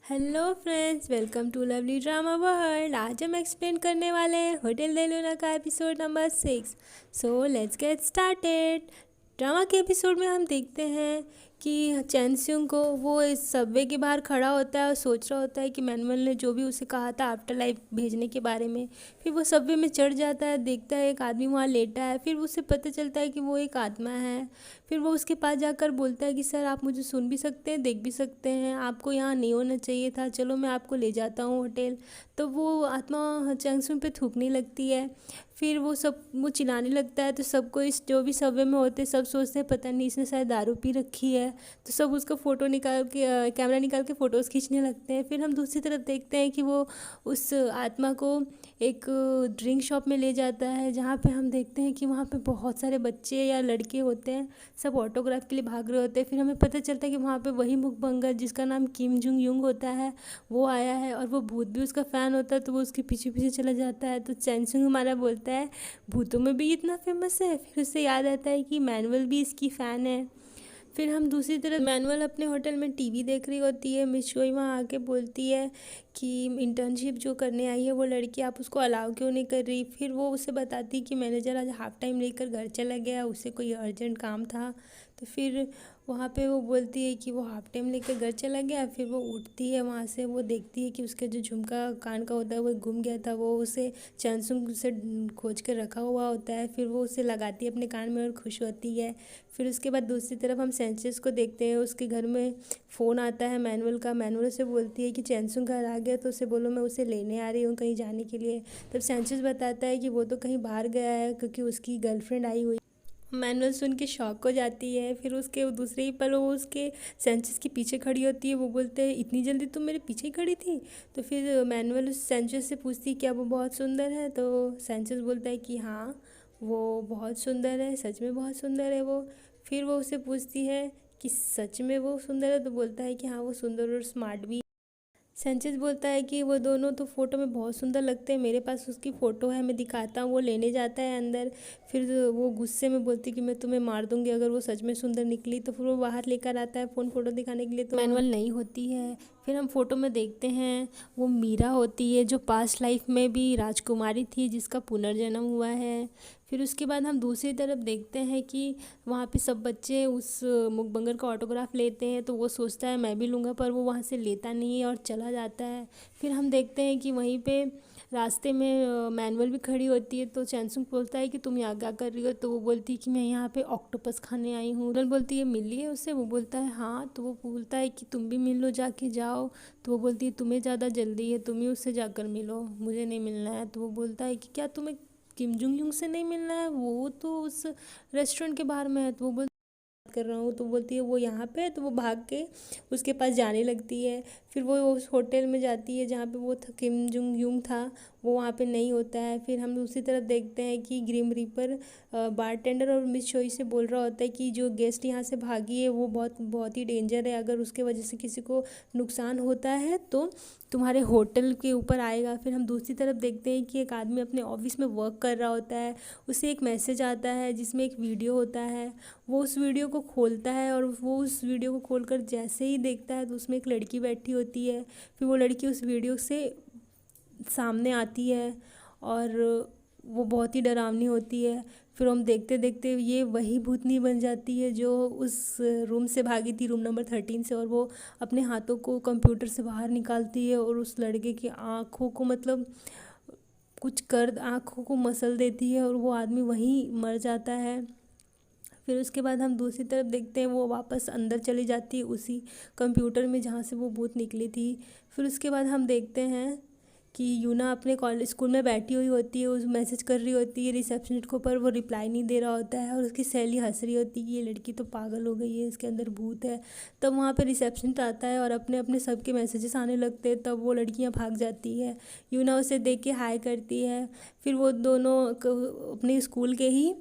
Hello friends, welcome to lovely drama world. आज हम explain करने वाले हैं होटल दे लूना का episode number 6। So let's get started. Drama के एपिसोड में हम देखते हैं कि चैन सिंग को वो इस सबवे के बाहर खड़ा होता है और सोच रहा होता है कि मैनुअल ने जो भी उसे कहा था आफ्टर लाइफ भेजने के बारे में। फिर वो सबवे में चढ़ जाता है, देखता है एक आदमी वहाँ लेटा है। फिर उसे पता चलता है कि वो एक आत्मा है। फिर वो उसके पास जाकर बोलता है कि सर, आप मुझे सुन भी सकते हैं, देख भी सकते हैं, आपको यहाँ नहीं होना चाहिए था, चलो मैं आपको ले जाता हूँ होटल। तो वो आत्मा चैंगसुन पे थूकने लगती है। फिर वो चिल्लाने लगता है। तो सबको इस जो भी सबवे में होते सब सोचते हैं पता नहीं इसने शायद दारू पी रखी है। तो सब उसका फ़ोटो निकाल के कैमरा निकाल के फ़ोटोज़ खींचने लगते हैं। फिर हम दूसरी तरफ देखते हैं कि वो उस आत्मा को एक ड्रिंक शॉप में ले जाता है, जहाँ पे हम देखते हैं कि वहाँ पे बहुत सारे बच्चे या लड़के होते हैं, सब ऑटोग्राफ के लिए भाग रहे होते हैं। फिर हमें पता चलता है कि वहाँ पे वही मुखबंगर जिसका नाम किम जुंग युंग होता है वो आया है, और वो भूत भी उसका फ़ैन होता है। तो वो उसके पीछे पीछे चला जाता है। तो चैनसुंग हमारा बोलता है भूतों में भी इतना फेमस है। फिर उससे याद आता है कि मैनुअल भी इसकी फ़ैन है। फिर हम दूसरी तरफ मैनुअल अपने होटल में टीवी देख रही होती है। मिस चोई वहाँ आके बोलती है कि इंटर्नशिप जो करने आई है वो लड़की, आप उसको अलाउ क्यों नहीं कर रही। फिर वो उसे बताती कि मैनेजर आज हाफ टाइम लेकर घर चला गया, उससे कोई अर्जेंट काम था। तो फिर वहाँ पे वो बोलती है कि वो हाफ टाइम लेकर घर चला गया। फिर वो उठती है वहाँ से, वो देखती है कि उसका जो झुमका कान का होता है वो गुम गया था। वो उसे चैनसुंग से खोज कर रखा हुआ होता है। फिर वो उसे लगाती है अपने कान में और खुश होती है। फिर उसके बाद दूसरी तरफ हम सेंचेस को देखते हैं। उसके घर में फ़ोन आता है मैनुअल का। मैनुअल से बोलती है कि चैनसुंग घर आ गया तो उसे बोलो मैं उसे लेने आ रही हूँ कहीं जाने के लिए। तब सेंचेस बताता है कि वो तो कहीं बाहर गया है क्योंकि उसकी गर्लफ्रेंड आई हुई। मैनुअल सुन के शॉक हो जाती है। फिर उसके दूसरे ही पल वो उसके सेंचेस के पीछे खड़ी होती है। वो बोलते हैं इतनी जल्दी तुम मेरे पीछे ही खड़ी थी। तो फिर मैनुअल उस सेंचेस से पूछती है क्या वो बहुत सुंदर है। तो सेंचेस बोलता है कि हाँ, वो बहुत सुंदर है, सच में बहुत सुंदर है वो। फिर वो उससे पूछती है कि सच में वो सुंदर है। तो बोलता है कि हाँ, वो सुंदर और स्मार्ट भी। सेंचेज बोलता है कि वो दोनों तो फ़ोटो में बहुत सुंदर लगते हैं, मेरे पास उसकी फ़ोटो है, मैं दिखाता हूँ। वो लेने जाता है अंदर। फिर वो गुस्से में बोलती है कि मैं तुम्हें मार दूंगी अगर वो सच में सुंदर निकली। तो फिर वो बाहर लेकर आता है फ़ोटो दिखाने के लिए। तो मैनुअल नहीं होती है। फिर हम फ़ोटो में देखते हैं वो मीरा होती है जो पास्ट लाइफ में भी राजकुमारी थी जिसका पुनर्जन्म हुआ है। फिर उसके बाद हम दूसरी तरफ देखते हैं कि वहाँ पे सब बच्चे उस मुखबंगर का ऑटोग्राफ लेते हैं। तो वो सोचता है मैं भी लूँगा, पर वो वहाँ से लेता नहीं है और चला जाता है। फिर हम देखते हैं कि वहीं पे रास्ते में मैनुअल भी खड़ी होती है। तो चैनसुंग बोलता है कि तुम यहाँ क्या कर रही हो। तो वो बोलती है कि मैं यहाँ पे ऑक्टोपस खाने आई हूँ। मैनुअल बोलती है मिली है उससे। वो बोलता है हाँ। तो वो बोलता है कि तुम भी मिल लो, जाके जाओ। तो वो बोलती है तुम्हें ज़्यादा जल्दी है, तुम ही उससे जाकर मिलो, मुझे नहीं मिलना है। तो वो बोलता है कि क्या तुम्हें किम जुंग युंग से नहीं मिलना है, वो तो उस रेस्टोरेंट के बाहर में है। तो वो बोल कर रहा हूँ। तो बोलती है वो यहाँ पे है। तो वो भाग के उसके पास जाने लगती है। फिर वो उस होटल में जाती है जहाँ पे वो था किम जुंग युंग था, वो वहाँ पे नहीं होता है। फिर हम दूसरी तरफ देखते हैं कि ग्रिम रीपर बारटेंडर और मिस चोई से बोल रहा होता है कि जो गेस्ट यहाँ से भागी है वो बहुत बहुत ही डेंजर है, अगर उसके वजह से किसी को नुकसान होता है तो तुम्हारे होटल के ऊपर आएगा। फिर हम दूसरी तरफ देखते हैं कि एक आदमी अपने ऑफिस में वर्क कर रहा होता है। उसे एक मैसेज आता है जिसमें एक वीडियो होता है। वो उस वीडियो को खोलता है और वो उस वीडियो को खोलकर जैसे ही देखता है तो उसमें एक लड़की बैठी होती है। फिर वो लड़की उस वीडियो से सामने आती है और वो बहुत ही डरावनी होती है। फिर हम देखते देखते ये वही भूतनी बन जाती है जो उस रूम से भागी थी, रूम नंबर 13 से। और वो अपने हाथों को कंप्यूटर से बाहर निकालती है और उस लड़के की आँखों को मतलब कुछ कर आँखों को मसल देती है और वो आदमी वहीं मर जाता है। फिर उसके बाद हम दूसरी तरफ देखते हैं वो वापस अंदर चली जाती है उसी कंप्यूटर में जहाँ से वो भूत निकली थी। फिर उसके बाद हम देखते हैं कि यूना अपने कॉलेज स्कूल में बैठी हुई होती है, उस मैसेज कर रही होती है रिसेप्शनिस्ट को, पर वो रिप्लाई नहीं दे रहा होता है। और उसकी सहेली हंस रही होती है कि ये लड़की तो पागल हो गई है, इसके अंदर भूत है। तब वहाँ पे रिसेप्शनिस्ट आता है और अपने अपने सबके मैसेजेस आने लगते हैं। तब वो लड़कियाँ भाग जाती है। यूना उसे देख के हाय करती है। फिर वो दोनों अपने स्कूल के ही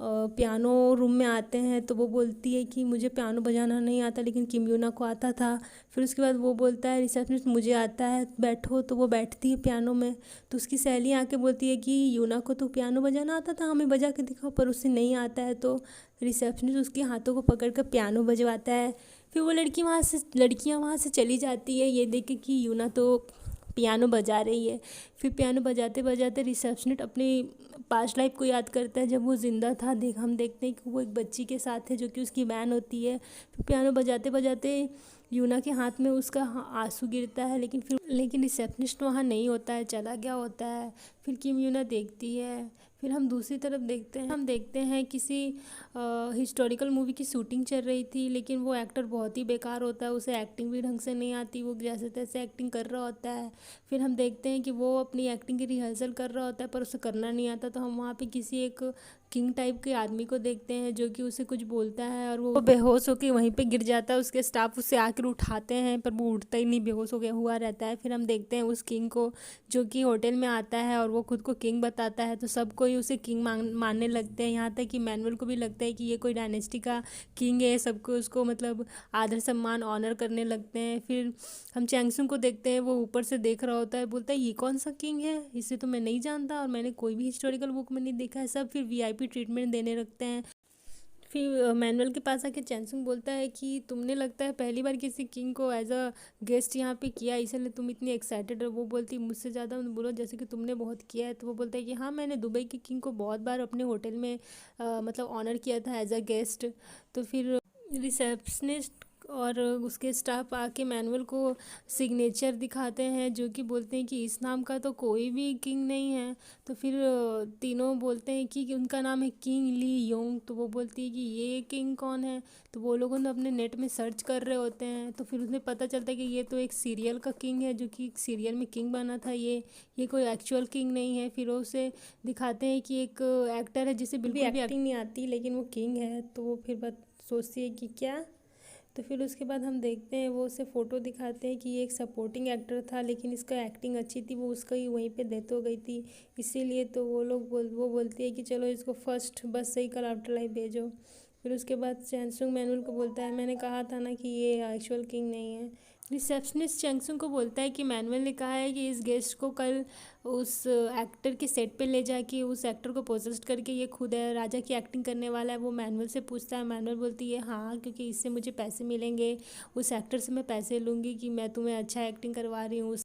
पियानो रूम में आते हैं। तो वो बोलती है कि मुझे पियानो बजाना नहीं आता लेकिन किम यूना को आता था। फिर उसके बाद वो बोलता है रिसेप्शनिस्ट मुझे आता है, बैठो। तो वो बैठती है पियानो में। तो उसकी सहेली आके बोलती है कि यूना को तो पियानो बजाना आता था, हमें बजा के दिखाओ। पर उसे नहीं आता है। तो रिसेप्शनिस्ट उसके हाथों को पकड़ कर पियानो बजवाता है। फिर वो लड़कियाँ वहाँ से चली जाती है ये देख के कि यूना तो पियानो बजा रही है। फिर पियानो बजाते बजाते रिसेप्शनिस्ट अपनी पास्ट लाइफ को याद करता है जब वो ज़िंदा था। हम देखते हैं कि वो एक बच्ची के साथ है जो कि उसकी बहन होती है। फिर पियानो बजाते बजाते यूना के हाथ में उसका आंसू गिरता है, लेकिन रिसेप्शनिस्ट वहाँ नहीं होता है, चला गया होता है। फिर किम यूना देखती है। फिर हम दूसरी तरफ देखते हैं किसी हिस्टोरिकल मूवी की शूटिंग चल रही थी, लेकिन वो एक्टर बहुत ही बेकार होता है, उसे एक्टिंग भी ढंग से नहीं आती, वो जैसे तैसे एक्टिंग कर रहा होता है। फिर हम देखते हैं कि वो अपनी एक्टिंग की रिहर्सल कर रहा होता है पर उसे करना नहीं आता, तो हम वहाँ पे किसी एक किंग टाइप के आदमी को देखते हैं जो कि उसे कुछ बोलता है और वो बेहोश होकर वहीं पे गिर जाता है। उसके स्टाफ उसे आकर उठाते हैं पर वो उठता ही नहीं, बेहोश हो गया हुआ रहता है। फिर हम देखते हैं उस किंग को जो कि होटल में आता है और वो खुद को किंग बताता है, तो सब कोई उसे किंग मानने लगते हैं। यहाँ तक कि मैनुअल को भी लगता है कि ये कोई डायनेस्टी का किंग है। सबको उसको मतलब आदर सम्मान ऑनर करने लगते हैं। फिर हम चैंगसुंग को देखते हैं, वो ऊपर से देख रहा होता है, बोलता है ये कौन सा किंग है, इसे तो मैं नहीं जानता और मैंने कोई भी हिस्टोरिकल बुक में नहीं देखा है। सब फिर वीआईपी ट्रीटमेंट देने लगते हैं। फिर मैनुअल के पास आके चैंगसुंग बोलता है कि तुमने लगता है पहली बार किसी किंग को एज अ गेस्ट यहाँ पे किया, इसलिए तुम इतनी एक्साइटेड हो। वो बोलती है मुझसे ज़्यादा बोलो जैसे कि तुमने बहुत किया है। तो वो बोलता है कि हाँ, मैंने दुबई के किंग को बहुत बार अपने होटल में मतलब ऑनर किया था एज अ गेस्ट। तो फिर रिसेप्शनिस्ट और उसके स्टाफ आके मैनुअल को सिग्नेचर दिखाते हैं जो कि बोलते हैं कि इस नाम का तो कोई भी किंग नहीं है। तो फिर तीनों बोलते हैं कि उनका नाम है किंग ली योंग। तो वो बोलती है कि ये किंग कौन है। तो वो लोगों ने अपने नेट में सर्च कर रहे होते हैं, तो फिर उन्हें पता चलता है कि ये तो एक सीरियल का किंग है जो कि एक सीरियल में किंग बना था। ये कोई एक्चुअल किंग नहीं है। फिर वो उसे दिखाते हैं कि एक एक्टर है जिसे बिल्कुल भी एक्टिंग नहीं आती लेकिन वो किंग है। तो वो फिर सोचती है कि क्या। तो फिर उसके बाद हम देखते हैं वो उसे फ़ोटो दिखाते हैं कि ये एक सपोर्टिंग एक्टर था, लेकिन इसका एक्टिंग अच्छी थी, वो उसका ही वहीं पे डेथ हो गई थी, इसीलिए तो वो बोलती है कि चलो इसको फर्स्ट बस से ही कल आफ्टर लाइफ भेजो। फिर उसके बाद चैंगसुंग मैनुअल को बोलता है मैंने कहा था ना कि ये एक्चुअल किंग नहीं है। रिसेप्शनिस्ट चैंगसुंग को बोलता है कि मैनुअल ने कहा है कि इस गेस्ट को कल उस एक्टर के सेट पे ले जाके उस एक्टर को पोजेस्ट करके ये खुद है राजा की एक्टिंग करने वाला है। वो मैनुअल से पूछता है, मैनुअल बोलती है हाँ, क्योंकि इससे मुझे पैसे मिलेंगे, उस एक्टर से मैं पैसे लूँगी कि मैं तुम्हें अच्छा एक्टिंग करवा रही हूँ।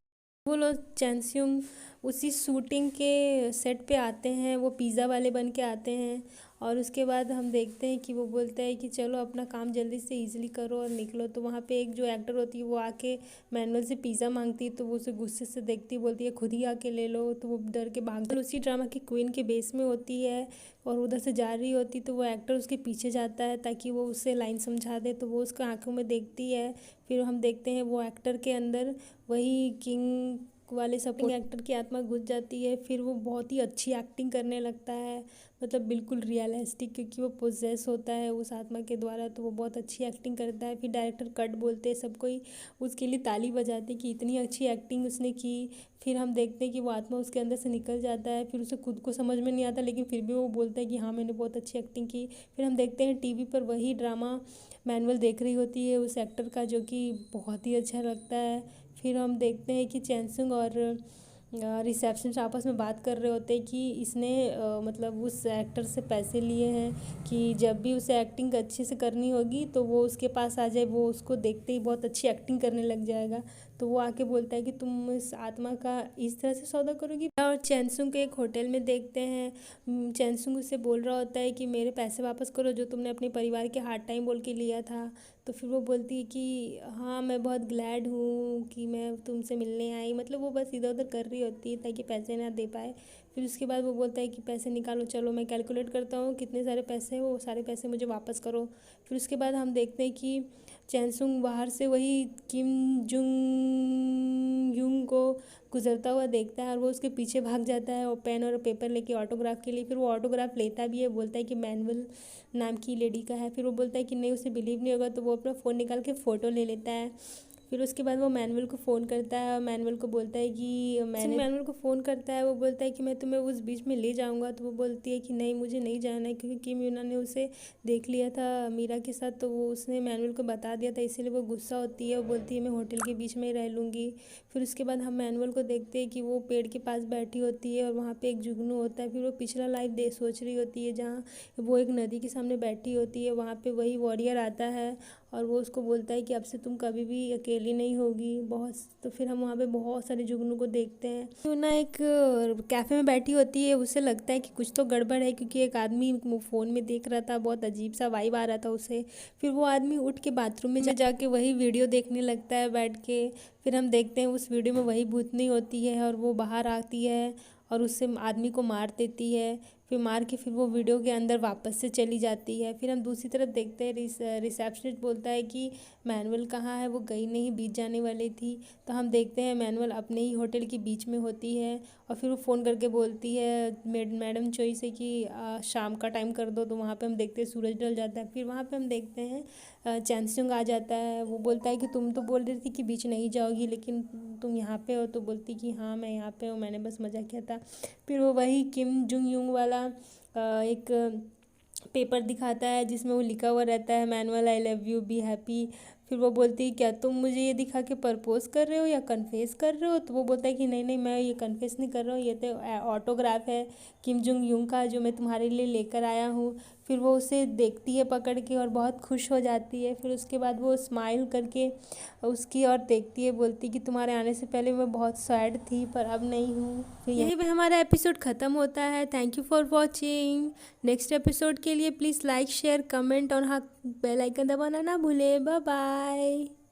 वो लोग चैंगसुंग उसी शूटिंग के सेट पे आते हैं, वो पिज़्ज़ा वाले बन के आते हैं। और उसके बाद हम देखते हैं कि वो बोलता है कि चलो अपना काम जल्दी से इजीली करो और निकलो। तो वहाँ पे एक जो एक्टर होती है वो आके मैनुअल से पिज़्ज़ा मांगती है, तो वो उसे गुस्से से देखती बोलती है खुद ही आके ले लो। तो वो डर के भाग उसी ड्रामा की क्वीन के बेस में होती है और उधर से जा रही होती, तो वो एक्टर उसके पीछे जाता है ताकि वो उससे लाइन समझा दे। तो वो उसको आंखों में देखती है। फिर हम देखते हैं वो एक्टर के अंदर वही किंग वाले सपोर्टिंग एक्टर की आत्मा घुस जाती है। फिर वो बहुत ही अच्छी एक्टिंग करने लगता है, मतलब बिल्कुल रियलिस्टिक, क्योंकि वो पोजेस होता है उस आत्मा के द्वारा, तो वो बहुत अच्छी एक्टिंग करता है। फिर डायरेक्टर कट बोलते हैं, सब कोई उसके लिए ताली बजाते कि इतनी अच्छी एक्टिंग उसने की। फिर हम देखते हैं कि वो आत्मा उसके अंदर से निकल जाता है। फिर उसे खुद को समझ में नहीं आता, लेकिन फिर भी वो बोलता है कि हाँ मैंने बहुत अच्छी एक्टिंग की। फिर हम देखते हैं टीवी पर वही ड्रामा मैनुअल देख रही होती है उस एक्टर का, जो कि बहुत ही अच्छा लगता है। फिर हम देखते हैं कि चैंगसुंग और रिसेप्शनिस्ट आपस में बात कर रहे होते हैं कि इसने मतलब उस एक्टर से पैसे लिए हैं कि जब भी उसे एक्टिंग अच्छे से करनी होगी तो वो उसके पास आ जाए, वो उसको देखते ही बहुत अच्छी एक्टिंग करने लग जाएगा। तो वो आके बोलता है कि तुम इस आत्मा का इस तरह से सौदा करोगी। और चैंगसुंग को एक होटल में देखते हैं, चैंगसुंग उससे बोल रहा होता है कि मेरे पैसे वापस करो जो तुमने अपने परिवार के हार्ड टाइम बोल के लिया था। तो फिर वो बोलती है कि हाँ मैं बहुत ग्लैड हूँ कि मैं तुमसे मिलने आई, मतलब वो बस इधर उधर कर रही होती है ताकि पैसे ना दे पाए। फिर उसके बाद वो बोलता है कि पैसे निकालो, चलो मैं कैलकुलेट करता हूँ कितने सारे पैसे हैं, वो सारे पैसे मुझे वापस करो। फिर उसके बाद हम देखते हैं कि चैंगसुंग बाहर से वही किम जुंग युंग को गुजरता हुआ देखता है और वो उसके पीछे भाग जाता है और पेन और पेपर लेके ऑटोग्राफ के लिए। फिर वो ऑटोग्राफ लेता भी है, बोलता है कि मैनुअल नाम की लेडी का है। फिर वो बोलता है कि नहीं, उसे बिलीव नहीं होगा, तो वो अपना फ़ोन निकाल के फ़ोटो ले लेता है। फिर उसके बाद वो मैनुअल को फ़ोन करता है और मैनुअल को बोलता है कि मैनुअल को फ़ोन करता है, वो बोलता है कि मैं तुम्हें उस बीच में ले जाऊंगा। तो वो बोलती है कि नहीं, मुझे नहीं जाना है, क्योंकि किम यूना ने उसे देख लिया था मीरा के साथ, तो वो उसने मैनुअल को बता दिया था, इसीलिए वो गुस्सा होती है। वो बोलती है मैं होटल के बीच में ही रह लूँगी। फिर उसके बाद हम मैनुअल को देखते हैं कि वो पेड़ के पास बैठी होती है और वहाँ पे एक जुगनू होता है। फिर वो पिछला लाइफ सोच रही होती है, जहाँ वो एक नदी के सामने बैठी होती है, वहाँ पे वही वॉरियर आता है और वो उसको बोलता है कि अब से तुम कभी भी अकेली नहीं होगी बहुत। तो फिर हम वहाँ पे बहुत सारे जुगनू को देखते हैं। तो ना एक कैफ़े में बैठी होती है, उसे लगता है कि कुछ तो गड़बड़ है, क्योंकि एक आदमी फ़ोन में देख रहा था, बहुत अजीब सा वाइब आ रहा था उसे। फिर वो आदमी उठ के बाथरूम में जाके वही वीडियो देखने लगता है बैठ के। फिर हम देखते हैं उस वीडियो में वही भूतनी होती है और वो बाहर आती है और उससे आदमी को मार देती है। फिर मार के फिर वो वीडियो के अंदर वापस से चली जाती है। फिर हम दूसरी तरफ देखते हैं रिसेप्शनिस्ट बोलता है कि मैनुअल कहाँ है, वो गई नहीं, बीच जाने वाली थी। तो हम देखते हैं मैनुअल अपने ही होटल के बीच में होती है और फिर वो फ़ोन करके बोलती है मैडम चोई से कि शाम का टाइम कर दो। तो वहाँ पे हम देखते हैं सूरज ढल जाता है। फिर वहाँ पे हम देखते हैं चैनसुंग आ जाता है। वो बोलता है कि तुम तो बोल रही थी कि बीच नहीं जाओगी, लेकिन तुम यहाँ पे हो। तो बोलती कि हाँ मैं यहाँ पे हूँ, मैंने बस मज़ा किया था। फिर वो वही किम जुंग यूंग वाला एक पेपर दिखाता है जिसमें वो लिखा हुआ रहता है manual I love you be happy. फिर वो बोलती है क्या तुम मुझे ये दिखा के प्रपोज कर रहे हो या कन्फेस कर रहे हो। तो वो बोलता है कि नहीं नहीं, मैं ये कन्फेस नहीं कर रहा हूँ, ये तो ऑटोग्राफ है किम जुंग यूंग का जो मैं तुम्हारे लिए लेकर आया हूँ। फिर वो उसे देखती है पकड़ के और बहुत खुश हो जाती है। फिर उसके बाद वो स्माइल करके उसकी और देखती है, बोलती कि तुम्हारे आने से पहले मैं बहुत सैड थी पर अब नहीं हूँ। फिर यहीं पे हमारा एपिसोड ख़त्म होता है। Thank you for watching. Next episode के लिए प्लीज़ लाइक शेयर कमेंट और हाँ बेल आइकन दबाना ना भूले। Bye bye.